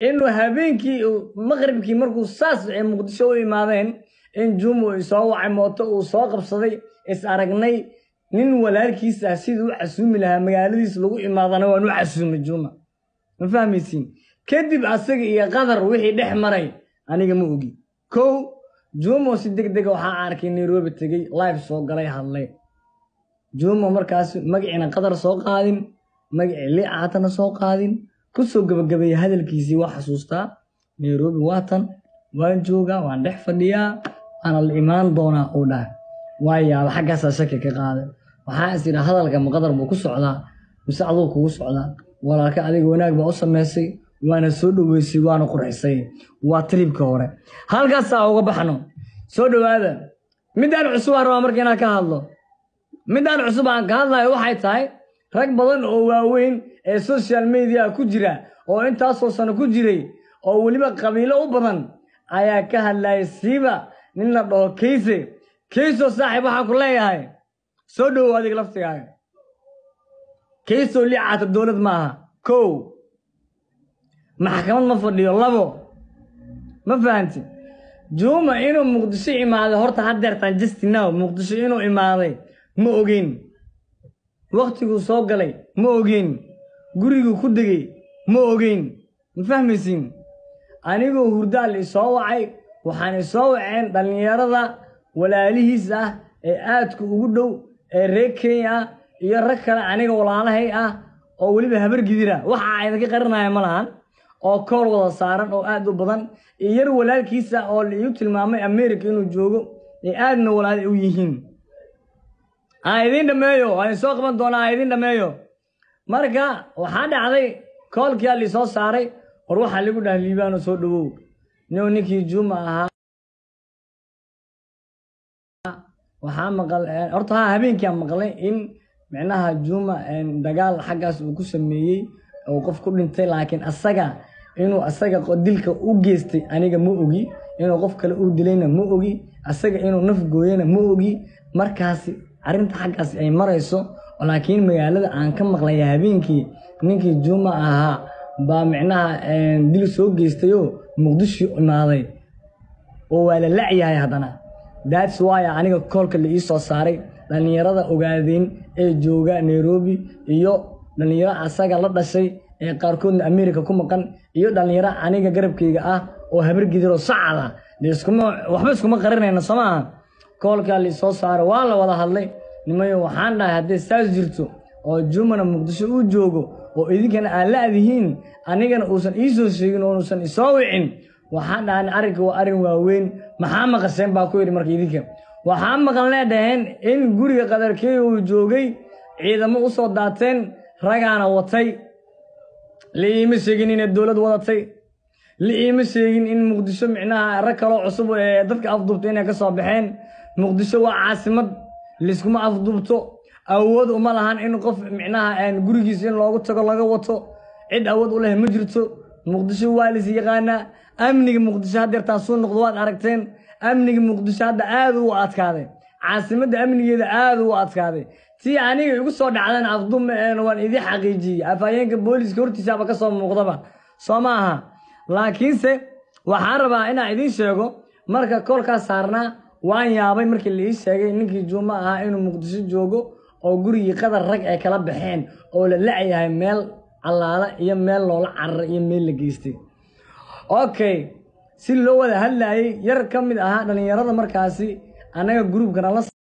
إنه هابينكي مغربكي مركو ساس مقدشو إمادين إن جومو يسوى عموتو وسوق بصدي إس أرقني نين ولالكي ساسيدو عسومي لها مقالديس لغو إمادانا وانو عسومي الجومة مفهميسين كدب أساق إيا قدر وحي دحمري أنيقا موغي كو جومو سيدك دقا وحا عاركي نيروبي تقي لايف سوق غلاي هاللي جومو مركاس مقعنا قدر سوق قادين مقع لي عاتنا سوق قادين كسو قبقبي هذا الكيسي وحسوستا نيروبي واتن وان جوغا وان دح فديا أنا الإيمان دونا أولا وايا الحق هسا شكي كقادة وحاسي هذا لك مقدر بو كسو علا مساعدوك كسو علا ولكن أديك وناك بأوصا ميسي وانا سودو ويسي وانا قرحيسي واتريب كوري هالك هسا أوغا بحنو سودو هذا مدان عصوبة روا مركينا كهالله مدان عصوبة كهالله وحي تاي rag badan oo waaweyn ee social media ku jira oo intaas oo sano ku jiray oo waliba qabiilo u badan ayaa ka hadlay siiba nin la dhaho Kayso saaxiib waxa ku leeyahay soo dhaw adig laftigaaga Kayso liicata dawlad maaha ko maxkamad ma fadhiyo labo ma fahanti Juma inuu Muqdisho imaado horta hadeertan just now Muqdisho inuu imaaday ma ogeen waqtigu soo galay ma ogeen gurigu ku degay ma ogeen ma fahmaysiin anigu hurdaal soo wacay waxaan soo waceen dhalinyarada walaalihiis ah ee aadku ugu dhow ee reer Kenya iyo rag kale aniga walaalahay ah oo waliba habar gidira waxa ay ka qarinayaan malahan oo koor wada saaran oo aad u badan yar walaalkiisa oo liiyo tilmaamay America inuu joogo ee aadna walaal u yihiin aydin dhameeyo ay soo qaban doonaa aydin dhameeyo marka waxa dhacday koolkii ali soo saaray war waxa lagu dhahay liibano soo dhawow ninkii Juma ahaa waxa maqal horta habeenkii maqlay in macnaha Juma dagaal xagaas uu ku sameeyay oo qof ku dhintay laakiin asaga dilka u geystay aniga ma ogi inuu qof kale uu dilayna ma ogi asaga inuu naf gooyana ma ogi markaasi arinta xaqaas ay marayso laakiin magaalada aan ka maqlay habeenkii ninkii Juma ahaa ba macnaha dil soo geestayo Muqdisho imaaday oo wala lacyahay hadana that's why aniga koolka la ii soo saaray dhalinyarada ogaadeen ee jooga Nairobi iyo dhalinyaro asaga la dhashay ee qaarkood America ku maqan iyo dhalinyaro aniga garabkayga ah oo habar gidiro sacada waxba iskuma qarinayna Soomaa koolka li soo saaray waa la wada hadlay nimayo waxaan dhahay hadii saas jirto oo Jumana Muqdisho uu joogo oo idinkana aan la adihiin anigana uusan ii soo sheegin oo uusan ii soo wicin waxaan dhahay ariga waa arin waaweyn maxaa maqaseen baa ku yiri markii idinka waxaan maqalnaa in guriga qadarkii uu joogay ciidamo u soo daateen ragaana watay liima sheegin in dawlad wadatay liima sheegin in Muqdisho macnaha rag kale cusub ee dadka afduubtay inay ka soo baxeen Muqdisho waa caasimad liskuma afduubto awood uma lahan in qof macnaha aan gurigiisa in loogu tago laga wato cid awood u leh ma jirto Muqdisho waa la yaqaana amniga Muqdisho hadeertaan soo noqdo waad aragteen amniga Muqdisho hadda aad u adkaaday caasimada amnigeeda aad u adkaaday tii aniga igu soo dhacdan afduum waan idin xaqiijiyay afayeenka booliska hortiisa ba ka soo muuqdaba Soomaha laakiinse waxaan rabaa inaan idin sheego marka koolka saarnaa waan yaabay markii la ii sheegay ninkii Juma ahaa inuu Muqdisho joogo oo gurigii qadar rag ay kala baxeen oo la lacyahay meel allaala iyo meel loola carar iyo meel la geystay okay si loo wada hadlayay yar kamid aha dhalinyarada markaasi anaga groupkana la